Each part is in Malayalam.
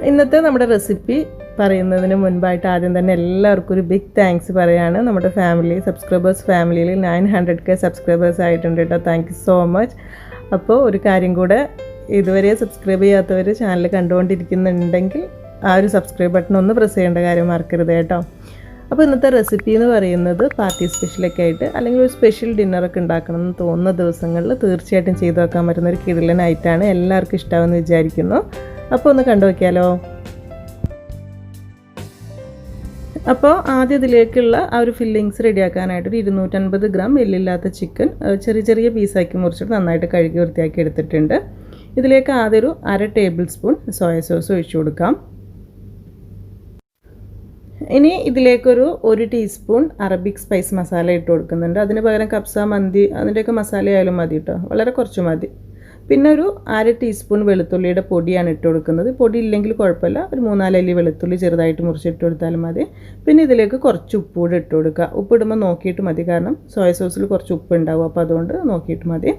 ഇന്നത്തെ നമ്മുടെ റെസിപ്പി പറയുന്നതിന് മുൻപായിട്ട് ആദ്യം തന്നെ എല്ലാവർക്കും ഒരു ബിഗ് താങ്ക്സ് പറയാണ്. നമ്മുടെ സബ്സ്ക്രൈബേഴ്സ് ഫാമിലിയിൽ 900K സബ്സ്ക്രൈബേഴ്സ് ആയിട്ടുണ്ട് കേട്ടോ. Thank you so much. അപ്പോൾ ഒരു കാര്യം കൂടെ, ഇതുവരെ സബ്സ്ക്രൈബ് ചെയ്യാത്തവർ ചാനൽ കണ്ടുകൊണ്ടിരിക്കുന്നുണ്ടെങ്കിൽ ആ ഒരു സബ്സ്ക്രൈബ് ബട്ടൺ ഒന്ന് പ്രസ് ചെയ്യേണ്ട കാര്യം മറക്കരുത് കേട്ടോ. അപ്പോൾ ഇന്നത്തെ റെസിപ്പി എന്ന് പറയുന്നത് പാർട്ടി സ്പെഷ്യലൊക്കെ ആയിട്ട് അല്ലെങ്കിൽ ഒരു സ്പെഷ്യൽ ഡിന്നറൊക്കെ ഉണ്ടാക്കണം എന്ന് തോന്നുന്ന ദിവസങ്ങളിൽ തീർച്ചയായിട്ടും ചെയ്തു വെക്കാൻ പറ്റുന്ന ഒരു കിടിലൻ ഐറ്റമാണ്. എല്ലാവർക്കും ഇഷ്ടമാവുമെന്ന് വിചാരിക്കുന്നു. അപ്പോൾ ഒന്ന് കണ്ടു നോക്കിയാലോ. അപ്പോൾ ആദ്യം ഇതിലേക്കുള്ള ആ ഒരു ഫില്ലിങ്സ് റെഡിയാക്കാനായിട്ട് ഒരു 250 ഗ്രാം എല്ലില്ലാത്ത ചിക്കൻ ചെറിയ ചെറിയ പീസാക്കി മുറിച്ചിട്ട് നന്നായിട്ട് കഴുകി വൃത്തിയാക്കി എടുത്തിട്ടുണ്ട്. ഇതിലേക്ക് ആദ്യം ഒരു 1/2 ടേബിൾ സ്പൂൺ സോയ സോസ് ഒഴിച്ചു കൊടുക്കാം. ഇനി ഇതിലേക്കൊരു 1 ടീസ്പൂൺ അറബിക് സ്പൈസ് മസാല ഇട്ട് കൊടുക്കുന്നുണ്ട്. അതിന് പകരം കബ്സ, മന്തി അതിൻ്റെയൊക്കെ മസാല ആയാലും മതി കേട്ടോ, വളരെ കുറച്ച് മതി. പിന്നെ ഒരു 1/2 ടീസ്പൂൺ വെളുത്തുള്ളിയുടെ പൊടിയാണ് ഇട്ട് കൊടുക്കുന്നത്. പൊടി ഇല്ലെങ്കിൽ കുഴപ്പമില്ല, ഒരു 3-4 അല്ലി വെളുത്തുള്ളി ചെറുതായിട്ട് മുറിച്ചിട്ട് കൊടുത്താലും മതി. പിന്നെ ഇതിലേക്ക് കുറച്ച് ഉപ്പ് കൂടെ ഇട്ട് കൊടുക്കുക. ഉപ്പിടുമ്പോൾ നോക്കിയിട്ട് മതി, കാരണം സോയ സോസിൽ കുറച്ച് ഉപ്പ് ഉണ്ടാവും, അപ്പോൾ അതുകൊണ്ട് നോക്കിയിട്ട് മതി.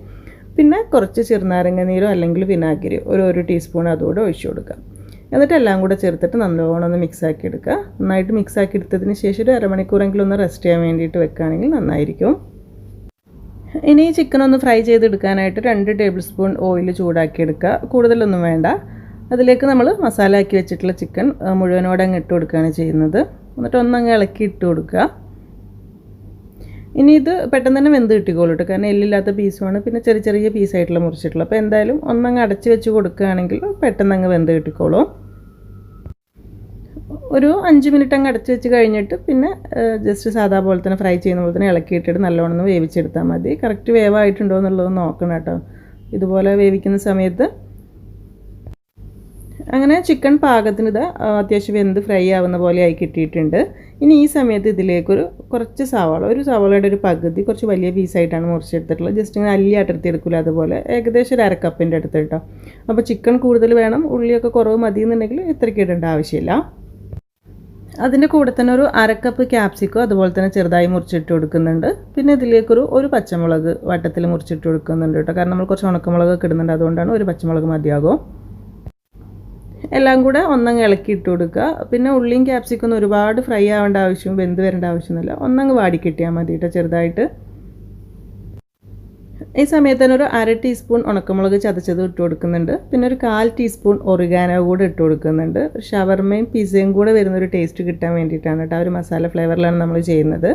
പിന്നെ കുറച്ച് ചെറുനാരങ്ങ നീരോ അല്ലെങ്കിൽ വിനാഗിരി ഒരു ടീസ്പൂൺ അതുകൂടെ ഒഴിച്ചു കൊടുക്കുക. എന്നിട്ട് എല്ലാം കൂടെ ചേർത്തിട്ട് നല്ലോണം ഒന്ന് മിക്സാക്കി എടുക്കുക. നന്നായിട്ട് മിക്സാക്കി എടുത്തതിന് ശേഷം ഒരു അരമണിക്കൂറെങ്കിലും ഒന്ന് റെസ്റ്റ് ചെയ്യാൻ വേണ്ടിയിട്ട് വെക്കുകയാണെങ്കിൽ നന്നായിരിക്കും. ഇനി ചിക്കൻ ഒന്ന് ഫ്രൈ ചെയ്തെടുക്കാനായിട്ട് 2 ടേബിൾ സ്പൂൺ ഓയിൽ ചൂടാക്കി എടുക്കുക. കൂടുതലൊന്നും വേണ്ട. അതിലേക്ക് നമ്മൾ മസാല ആക്കി വെച്ചിട്ടുള്ള ചിക്കൻ മുഴുവനോടെ അങ്ങ് ഇട്ട് കൊടുക്കുകയാണ് ചെയ്യുന്നത്. എന്നിട്ട് ഒന്നങ്ങ് ഇളക്കി ഇട്ട് കൊടുക്കുക. ഇനി ഇത് പെട്ടെന്ന് തന്നെ വെന്ത് കിട്ടിക്കോളൂ കേട്ടോ, കാരണം എല്ലില്ലാത്ത പീസുമാണ്, പിന്നെ ചെറിയ ചെറിയ പീസായിട്ടുള്ള മുറിച്ചിട്ടുള്ളത്. അപ്പോൾ എന്തായാലും ഒന്നങ്ങ് അടച്ച് വെച്ച് കൊടുക്കുകയാണെങ്കിൽ പെട്ടെന്ന് അങ്ങ് വെന്ത് കിട്ടിക്കോളൂ. ഒരു 5 മിനിറ്റ് അങ്ങ് അടച്ച് വെച്ച് കഴിഞ്ഞിട്ട് പിന്നെ ജസ്റ്റ് സാധാ പോലെ തന്നെ ഫ്രൈ ചെയ്യുന്ന പോലെ തന്നെ ഇളക്കിയിട്ടിട്ട് നല്ലോണം ഒന്ന് വേവിച്ചെടുത്താൽ മതി. കറക്റ്റ് വേവായിട്ടുണ്ടോ എന്നുള്ളത് നോക്കണം കേട്ടോ ഇതുപോലെ വേവിക്കുന്ന സമയത്ത്. അങ്ങനെ ചിക്കൻ പാകത്തിന് ഇത് അത്യാവശ്യം വെന്ത് ഫ്രൈ ആവുന്ന പോലെ ആയി കിട്ടിയിട്ടുണ്ട്. ഇനി ഈ സമയത്ത് ഇതിലേക്കൊരു കുറച്ച് ഒരു സവാളയുടെ ഒരു പകുതി കുറച്ച് വലിയ പീസായിട്ടാണ് മുറിച്ചെടുത്തിട്ടുള്ളത്. ജസ്റ്റ് ഇങ്ങനെ അല്ലിയാട്ടെടുത്ത് എടുക്കില്ല, അതുപോലെ ഏകദേശം ഒരു 1/2 കപ്പിൻ്റെ അടുത്ത് കേട്ടോ. അപ്പോൾ ചിക്കൻ കൂടുതൽ വേണം, ഉള്ളിയൊക്കെ കുറവ് മതി എന്നുണ്ടെങ്കിൽ ഇത്രയ്ക്ക് ഇടേണ്ട ആവശ്യമില്ല. അതിൻ്റെ കൂടെ തന്നെ ഒരു 1/2 കപ്പ് ക്യാപ്സിക്കോ അതുപോലെ തന്നെ ചെറുതായി മുറിച്ചിട്ട് കൊടുക്കുന്നുണ്ട്. പിന്നെ ഇതിലേക്കൊരു പച്ചമുളക് വട്ടത്തിൽ മുറിച്ചിട്ട് കൊടുക്കുന്നുണ്ട് കേട്ടോ, കാരണം നമ്മൾ കുറച്ച് ഉണക്കമുളകൊക്കെ ഇടുന്നുണ്ട്, അതുകൊണ്ടാണ് ഒരു പച്ചമുളക് മതിയാകും. എല്ലാം കൂടെ ഒന്നങ്ങ് ഇളക്കി ഇട്ട് കൊടുക്കുക. പിന്നെ ഉള്ളിയും ക്യാപ്സിക്കൊന്നും ഒരുപാട് ഫ്രൈ ആവേണ്ട ആവശ്യം, വെന്ത് വരേണ്ട ആവശ്യമൊന്നുമില്ല, ഒന്നങ്ങ് വാടി കിട്ടിയാൽ മതി കേട്ടോ ചെറുതായിട്ട്. ഈ സമയത്ത് തന്നെ ഒരു 1/2 ടീസ്പൂൺ ഉണക്കമുളക് ചതച്ചത് ഇട്ട് കൊടുക്കുന്നുണ്ട്. പിന്നെ ഒരു 1/4 ടീസ്പൂൺ ഒറിഗാനോ കൂടെ ഇട്ട് കൊടുക്കുന്നുണ്ട്. ഷവർമയും പിസയും കൂടെ വരുന്നൊരു ടേസ്റ്റ് കിട്ടാൻ വേണ്ടിയിട്ടാണ് കേട്ടോ, ആ ഒരു മസാല ഫ്ലേവറിലാണ് നമ്മൾ ചെയ്യുന്നത്.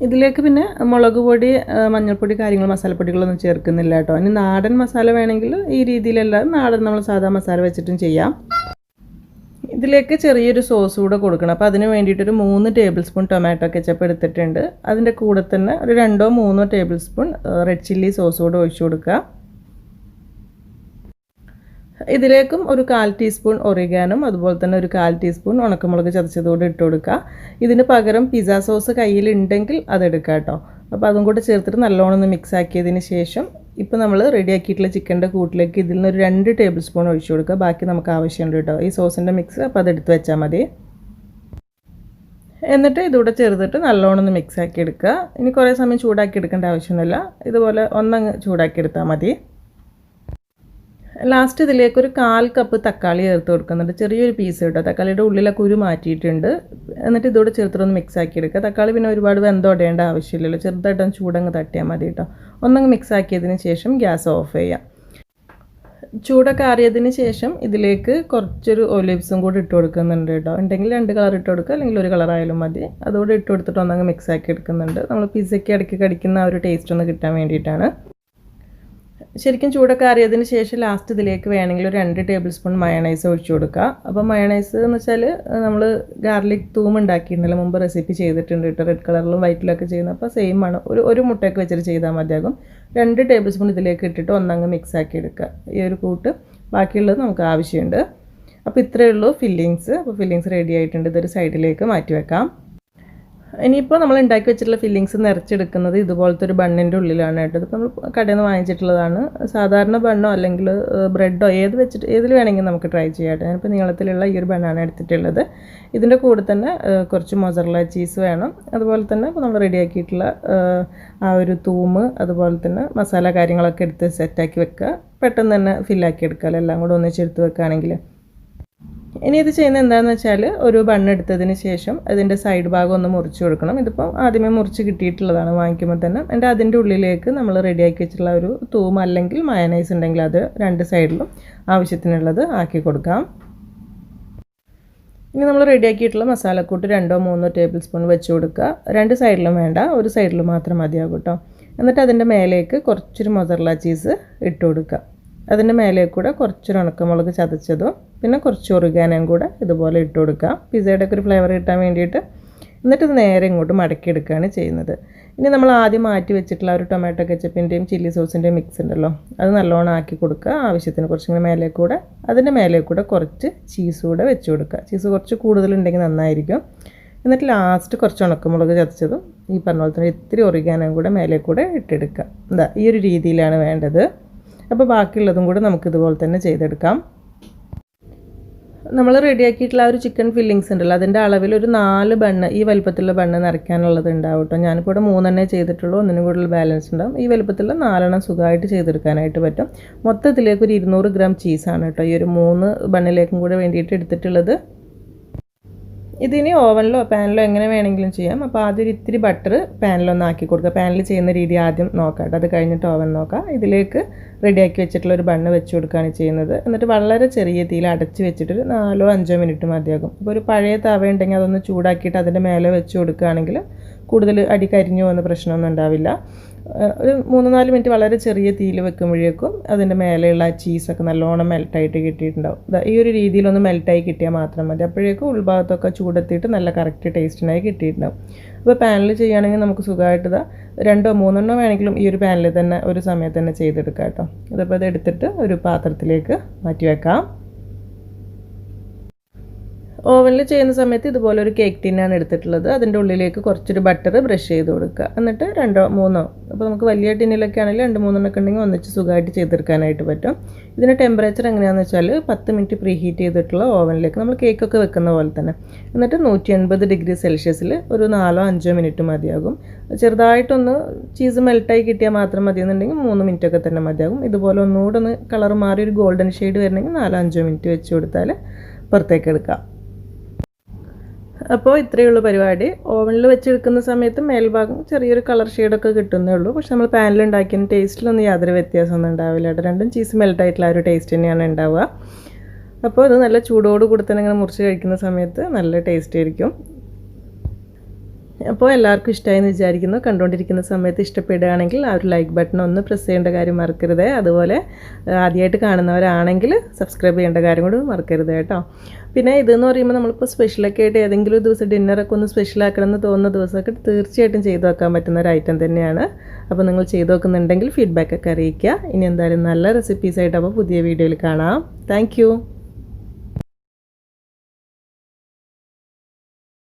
ഇതിലേക്ക് പിന്നെ മുളക് പൊടി, മഞ്ഞൾപ്പൊടി, മസാലപ്പൊടികളൊന്നും ചേർക്കുന്നില്ല കേട്ടോ. ഇനി നാടൻ മസാല വേണമെങ്കിൽ ഈ രീതിയിലല്ല, നാടൻ നമ്മൾ സാധാ മസാല വെച്ചിട്ടും ചെയ്യാം. ഇതിലേക്ക് ചെറിയൊരു സോസ് കൂടെ കൊടുക്കണം. അപ്പോൾ അതിന് വേണ്ടിയിട്ടൊരു 3 ടേബിൾ സ്പൂൺ ടൊമാറ്റോ കെച്ചപ്പ് എടുത്തിട്ടുണ്ട്. അതിൻ്റെ കൂടെ തന്നെ ഒരു 2-3 table spoon red chilli sauce കൂടെ ഒഴിച്ചു കൊടുക്കുക. ഇതിലേക്കും ഒരു 1/4 ടീസ്പൂൺ ഒറിഗാനും അതുപോലെ തന്നെ ഒരു 1/4 ടീസ്പൂൺ ഉണക്കമുളക് ചതച്ചതുകൂടെ ഇട്ട് കൊടുക്കുക. ഇതിന് പകരം പിസ്സ സോസ് കയ്യിലുണ്ടെങ്കിൽ അതെടുക്കുക കേട്ടോ. അപ്പോൾ അതും കൂടെ ചേർത്തിട്ട് നല്ലോണം ഒന്ന് മിക്സ് ആക്കിയതിന് ശേഷം ഇപ്പോൾ നമ്മൾ റെഡിയാക്കിയിട്ടുള്ള ചിക്കൻ്റെ കൂട്ടിലേക്ക് ഇതിൽ നിന്ന് ഒരു 2 ടേബിൾ സ്പൂൺ ഒഴിച്ചു കൊടുക്കുക. ബാക്കി നമുക്ക് ആവശ്യമുണ്ട് കേട്ടോ ഈ സോസിൻ്റെ മിക്സ്, അപ്പോൾ അതെടുത്ത് വെച്ചാൽ മതി. എന്നിട്ട് ഇതുകൂടെ ചേർത്തിട്ട് നല്ലോണം ഒന്ന് മിക്സ് ആക്കി എടുക്കുക. ഇനി കുറേ സമയം ചൂടാക്കി എടുക്കേണ്ട ആവശ്യമൊന്നുമില്ല, ഇതുപോലെ ഒന്നങ്ങ് ചൂടാക്കി എടുത്താൽ മതി. ലാസ്റ്റ് ഇതിലേക്ക് ഒരു 1/4 കപ്പ് തക്കാളി ചേർത്ത് കൊടുക്കുന്നുണ്ട്. ചെറിയൊരു പീസ് കേട്ടോ, തക്കാളിയുടെ ഉള്ളിലെ കുരു മാറ്റിയിട്ടുണ്ട്. എന്നിട്ട് ഇതോടെ ചേർത്തിട്ടൊന്ന് മിക്സ് ആക്കി എടുക്കുക. തക്കാളി പിന്നെ ഒരുപാട് വെന്തോടേണ്ട ആവശ്യമില്ലല്ലോ, ചെറുതായിട്ടൊന്ന് ചൂടങ്ങ് തട്ടിയാൽ മതി കേട്ടോ. ഒന്നങ്ങ് മിക്സ് ആക്കിയതിന് ശേഷം ഗ്യാസ് ഓഫ് ചെയ്യാം. ചൂടൊക്കെ ആറിയതിന് ശേഷം ഇതിലേക്ക് കുറച്ചൊരു ഒലിവ്സും കൂടി ഇട്ട് കൊടുക്കുന്നുണ്ട് കേട്ടോ. ഉണ്ടെങ്കിൽ 2 കളർ ഇട്ട് കൊടുക്കുക, അല്ലെങ്കിൽ 1 കളറായാലും മതി. അതുകൂടെ ഇട്ട് കൊടുത്തിട്ട് ഒന്നങ്ങ് മിക്സ് ആക്കി എടുക്കുന്നുണ്ട്. നമ്മൾ പിസ്സയ്ക്ക് ഇടയ്ക്ക് കടിക്കുന്ന ആ ഒരു ടേസ്റ്റ് ഒന്ന് കിട്ടാൻ വേണ്ടിയിട്ടാണ്. ശരിക്കും ചൂടൊക്കെ ആറിയതിന് ശേഷം ലാസ്റ്റ് ഇതിലേക്ക് വേണമെങ്കിൽ ഒരു 2 ടേബിൾ സ്പൂൺ മയണൈസ് ഒഴിച്ചു കൊടുക്കുക. അപ്പോൾ മയണൈസ് എന്ന് വെച്ചാൽ നമ്മൾ ഗാർലിക് തൂം ഉണ്ടാക്കിയിട്ടുണ്ടല്ലോ, മുമ്പ് റെസിപ്പി ചെയ്തിട്ടുണ്ട് കേട്ടോ, റെഡ് കളറിലും വൈറ്റിലൊക്കെ ചെയ്യുന്നത്. അപ്പോൾ സെയിം ആണ്, ഒരു മുട്ടയൊക്കെ വെച്ചിട്ട് ചെയ്താൽ മതിയാകും. 2 ടേബിൾ സ്പൂൺ ഇതിലേക്ക് ഇട്ടിട്ട് ഒന്നങ്ങ് മിക്സ് ആക്കി എടുക്കുക. ഈ ഒരു കൂട്ട് ബാക്കിയുള്ളത് നമുക്ക് ആവശ്യമുണ്ട്. അപ്പോൾ ഇത്രയേ ഉള്ളൂ ഫില്ലിങ്സ്. അപ്പോൾ ഫില്ലിങ്സ് റെഡി ആയിട്ടുണ്ട്. ഇതൊരു സൈഡിലേക്ക് മാറ്റി വെക്കാം. ഇനിയിപ്പോൾ നമ്മൾ ഉണ്ടാക്കി വെച്ചിട്ടുള്ള ഫില്ലിങ്സ് നിറച്ചെടുക്കുന്നത് ഇതുപോലത്തെ ഒരു ബണ്ണിൻ്റെ ഉള്ളിലാണ് കേട്ടോ. ഇതിപ്പോൾ നമ്മൾ കടയിൽ നിന്ന് വാങ്ങിച്ചിട്ടുള്ളതാണ്. സാധാരണ ബണ്ണോ അല്ലെങ്കിൽ ബ്രെഡോ ഏതിൽ വേണമെങ്കിൽ നമുക്ക് ട്രൈ ചെയ്യാം. ഞാനിപ്പോൾ നീളത്തിലുള്ള ഈ ഒരു ബണ്ണാണ് എടുത്തിട്ടുള്ളത്. ഇതിൻ്റെ കൂടെ തന്നെ കുറച്ച് മൊസറല്ല ചീസ് വേണം. അതുപോലെ തന്നെ ഇപ്പോൾ നമ്മൾ റെഡിയാക്കിയിട്ടുള്ള ആ ഒരു തൂമ്, അതുപോലെ തന്നെ മസാല കാര്യങ്ങളൊക്കെ എടുത്ത് സെറ്റാക്കി വെക്കുക. പെട്ടെന്ന് തന്നെ ഫില്ലാക്കി എടുക്കുക. എല്ലാം കൂടെ ഒന്നിച്ചെടുത്ത് വെക്കുകയാണെങ്കിൽ ഇനി ഇത് ചെയ്യുന്നത് എന്താണെന്ന് വെച്ചാൽ ഒരു ബണ്ണ് എടുത്തതിന് ശേഷം അതിൻ്റെ സൈഡ് ഭാഗം ഒന്ന് മുറിച്ച് കൊടുക്കണം. ഇതിപ്പോൾ ആദ്യമേ മുറിച്ച് കിട്ടിയിട്ടുള്ളതാണ് വാങ്ങിക്കുമ്പോൾ തന്നെ. എന്നിട്ട് അതിൻ്റെ ഉള്ളിലേക്ക് നമ്മൾ റെഡിയാക്കി വെച്ചിട്ടുള്ള ഒരു തൂമ അല്ലെങ്കിൽ മയനൈസ് ഉണ്ടെങ്കിൽ അത് രണ്ട് സൈഡിലും ആവശ്യത്തിനുള്ളത് ആക്കി കൊടുക്കാം. ഇനി നമ്മൾ റെഡിയാക്കിയിട്ടുള്ള മസാലക്കൂട്ട് 2-3 ടേബിൾ സ്പൂൺ വെച്ച് കൊടുക്കുക. രണ്ട് സൈഡിലും വേണ്ട, ഒരു സൈഡിൽ മാത്രം മതിയാകും കേട്ടോ. എന്നിട്ട് അതിൻ്റെ മേലേക്ക് കുറച്ചൊരു മൊസറല്ല ചീസ് ഇട്ട് കൊടുക്കുക. അതിൻ്റെ മേലേക്ക് കൂടെ കുറച്ചൊരു ഉണക്കമുളക് ചതച്ചതും പിന്നെ കുറച്ച് ഒറിഗാനോയും കൂടെ ഇതുപോലെ ഇട്ട് കൊടുക്കുക, പിസ്സയുടെ ഒക്കെ ഒരു ഫ്ലേവർ കിട്ടാൻ വേണ്ടിയിട്ട്. എന്നിട്ട് ഇത് നേരെ ഇങ്ങോട്ട് മടക്കിയെടുക്കുകയാണ് ചെയ്യുന്നത്. ഇനി നമ്മൾ ആദ്യം മാറ്റി വെച്ചിട്ടുള്ള ഒരു ടൊമാറ്റോ കെച്ചപ്പിൻ്റെയും ചില്ലി സോസിൻ്റെയും മിക്സ് ഉണ്ടല്ലോ, അത് നല്ലോണം ആക്കി കൊടുക്കുക. ആവശ്യത്തിന് കുറച്ചിങ്ങനെ മേലേക്ക് കൂടെ, അതിൻ്റെ മേലേക്ക് കൂടെ കുറച്ച് ചീസ് കൂടെ വെച്ച് കൊടുക്കുക. ചീസ് കുറച്ച് കൂടുതലുണ്ടെങ്കിൽ നന്നായിരിക്കും. എന്നിട്ട് ലാസ്റ്റ് കുറച്ച് ഉണക്കമുളക് ചതച്ചതും ഈ പറഞ്ഞ പോലെ തന്നെ ഇത്തിരി ഒറിഗാനോയും കൂടെ മേലേക്ക് കൂടെ ഇട്ടെടുക്കുക. എന്താ ഈ ഒരു രീതിയിലാണ് വേണ്ടത്. അപ്പോൾ ബാക്കിയുള്ളതും കൂടെ നമുക്കിതുപോലെ തന്നെ ചെയ്തെടുക്കാം. നമ്മൾ റെഡിയാക്കിയിട്ടുള്ള ആ ഒരു ചിക്കൻ ഫില്ലിങ്സ് ഉണ്ടല്ലോ, അതിൻ്റെ അളവിൽ ഒരു 4 ബണ്ണ്, ഈ വലുപ്പത്തിലുള്ള ബണ്ണ് നിറയ്ക്കാനുള്ളത് ഉണ്ടാവും കേട്ടോ. ഞാനിപ്പോൾ ഇവിടെ 3 ചെയ്തിട്ടുള്ളൂ, ഒന്നിനും കൂടുതൽ ബാലൻസ് ഉണ്ടാവും. ഈ വലുപ്പത്തിലുള്ള 4 സുഖമായിട്ട് ചെയ്തെടുക്കാനായിട്ട് പറ്റും. മൊത്തത്തിലേക്ക് ഒരു 200 ഗ്രാം ചീസാണ് കേട്ടോ ഈ ഒരു 3 ബണ്ണിലേക്കും കൂടെ വേണ്ടിയിട്ട് എടുത്തിട്ടുള്ളത്. ഇതിനി ഓവനിലോ പാനിലോ എങ്ങനെ വേണമെങ്കിലും ചെയ്യാം. അപ്പോൾ ആദ്യം ഒരു ഇത്തിരി ബട്ടർ പാനിലൊന്ന് ആക്കി കൊടുക്കുക. പാനിൽ ചെയ്യുന്ന രീതി ആദ്യം നോക്കാം കേട്ടോ, അത് കഴിഞ്ഞിട്ട് ഓവൻ നോക്കാം. ഇതിലേക്ക് റെഡിയാക്കി വെച്ചിട്ടുള്ള ഒരു ബണ്ണ് വെച്ച് കൊടുക്കുകയാണ് ചെയ്യുന്നത്. എന്നിട്ട് വളരെ ചെറിയ തീയിൽ അടച്ച് വെച്ചിട്ട് 4-5 മിനിറ്റ് മതിയാകും. അപ്പോൾ ഒരു പഴയ തവ ഉണ്ടെങ്കിൽ അതൊന്ന് ചൂടാക്കിയിട്ട് അതിൻ്റെ മേലെ വെച്ച് കൊടുക്കുകയാണെങ്കിൽ കൂടുതൽ അടി കരിഞ്ഞു പോകുന്ന പ്രശ്നമൊന്നും ഉണ്ടാവില്ല. ഒരു 3-4 മിനിറ്റ് വളരെ ചെറിയ തീയിൽ വെക്കുമ്പോഴേക്കും അതിൻ്റെ മേലെയുള്ള ചീസൊക്കെ നല്ലോണം മെൽട്ടായിട്ട് കിട്ടിയിട്ടുണ്ടാവും. ഈ ഒരു രീതിയിലൊന്ന് മെൽട്ടായി കിട്ടിയാൽ മാത്രം മതി. അപ്പോഴേക്കും ഉൾഭാഗത്തൊക്കെ ചൂടെത്തിയിട്ട് നല്ല കറക്റ്റ് ടേസ്റ്റിനായി കിട്ടിയിട്ടുണ്ടാവും. അപ്പോൾ പാനിൽ ചെയ്യുകയാണെങ്കിൽ നമുക്ക് സുഖമായിട്ട് 2-3 വേണമെങ്കിലും ഈ ഒരു പാനിൽ തന്നെ ഒരു സമയത്ത് തന്നെ ചെയ്തെടുക്കാം കേട്ടോ. ഇതിപ്പോൾ ഇത് എടുത്തിട്ട് ഒരു പാത്രത്തിലേക്ക് മാറ്റി വെക്കാം. ഓവനിൽ ചെയ്യുന്ന സമയത്ത് ഇതുപോലെ ഒരു കേക്ക് ടിന്നാണ് എടുത്തിട്ടുള്ളത്. അതിൻ്റെ ഉള്ളിലേക്ക് കുറച്ചൊരു ബട്ടർ ബ്രഷ് ചെയ്ത് കൊടുക്കുക. എന്നിട്ട് 2-3, അപ്പോൾ നമുക്ക് വലിയ ടിന്നിലൊക്കെ ആണെങ്കിൽ 2-3 ഒക്കെ ഉണ്ടെങ്കിൽ ഒന്നിച്ച് സുഖമായിട്ട് ചെയ്തെടുക്കാനായിട്ട് പറ്റും. ഇതിൻ്റെ ടെമ്പറേച്ചർ എങ്ങനെയാണെന്ന് വെച്ചാൽ 10 മിനിറ്റ് പ്രീ ഹീറ്റ് ചെയ്തിട്ടുള്ള ഓവനിലേക്ക് നമ്മൾ കേക്കൊക്കെ വെക്കുന്ന പോലെ തന്നെ. എന്നിട്ട് 180 ഡിഗ്രി സെൽഷ്യസിൽ ഒരു 4-5 മിനിറ്റ് മതിയാകും. ചെറുതായിട്ടൊന്ന് ചീസ് മെൽട്ടായി കിട്ടിയാൽ മാത്രം മതി എന്നുണ്ടെങ്കിൽ 3 മിനിറ്റൊക്കെ തന്നെ മതിയാകും. ഇതുപോലെ ഒന്നുകൂടെ ഒന്ന് കളർ മാറി ഒരു ഗോൾഡൻ ഷെയ്ഡ് വരണമെങ്കിൽ 4-5 മിനിറ്റ് വെച്ച് കൊടുത്താൽ പുറത്തേക്ക് എടുക്കാം. അപ്പോൾ ഇത്രയേ ഉള്ളൂ പരിപാടി. ഓവനിൽ വെച്ചെടുക്കുന്ന സമയത്ത് മേൽഭാഗം ചെറിയൊരു കളർ ഷെയ്ഡൊക്കെ കിട്ടുന്നേ ഉള്ളൂ. പക്ഷെ നമ്മൾ പാനിൽ ഉണ്ടാക്കിയ ടേസ്റ്റിലൊന്നും യാതൊരു വ്യത്യാസമൊന്നും ഉണ്ടാവില്ല കേട്ടോ. രണ്ടും ചീസ് മെൽട്ടായിട്ടുള്ള ഒരു ടേസ്റ്റ് തന്നെയാണ് ഉണ്ടാവുക. അപ്പോൾ ഇത് നല്ല ചൂടോട് കൂടി തന്നെ ഇങ്ങനെ മുറിച്ച് കഴിക്കുന്ന സമയത്ത് നല്ല ടേസ്റ്റ് ആയിരിക്കും. അപ്പോൾ എല്ലാവർക്കും ഇഷ്ടമായി എന്ന് വിചാരിക്കുന്നു. കണ്ടുകൊണ്ടിരിക്കുന്ന സമയത്ത് ഇഷ്ടപ്പെടുകയാണെങ്കിൽ ആ ഒരു ലൈക്ക് ബട്ടൺ ഒന്ന് പ്രസ് ചെയ്യേണ്ട കാര്യം മറക്കരുത്. അതുപോലെ ആദ്യമായിട്ട് കാണുന്നവരാണെങ്കിൽ സബ്സ്ക്രൈബ് ചെയ്യേണ്ട കാര്യം കൂടി മറക്കരുത് കേട്ടോ. പിന്നെ ഇതെന്ന് പറയുമ്പോൾ നമ്മളിപ്പോൾ സ്പെഷ്യലൊക്കെ ആയിട്ട് ഏതെങ്കിലും ഒരു ദിവസം ഡിന്നറൊക്കെ ഒന്ന് സ്പെഷ്യലാക്കണമെന്ന് തോന്നുന്ന ദിവസമൊക്കെ തീർച്ചയായിട്ടും ചെയ്ത് വെക്കാൻ പറ്റുന്ന ഒരു ഐറ്റം തന്നെയാണ്. അപ്പോൾ നിങ്ങൾ ചെയ്ത് നോക്കുന്നുണ്ടെങ്കിൽ ഫീഡ്ബാക്കൊക്കെ അറിയിക്കുക. ഇനി എന്തായാലും നല്ല റെസിപ്പീസായിട്ട് അപ്പോൾ പുതിയ വീഡിയോയിൽ കാണാം. താങ്ക്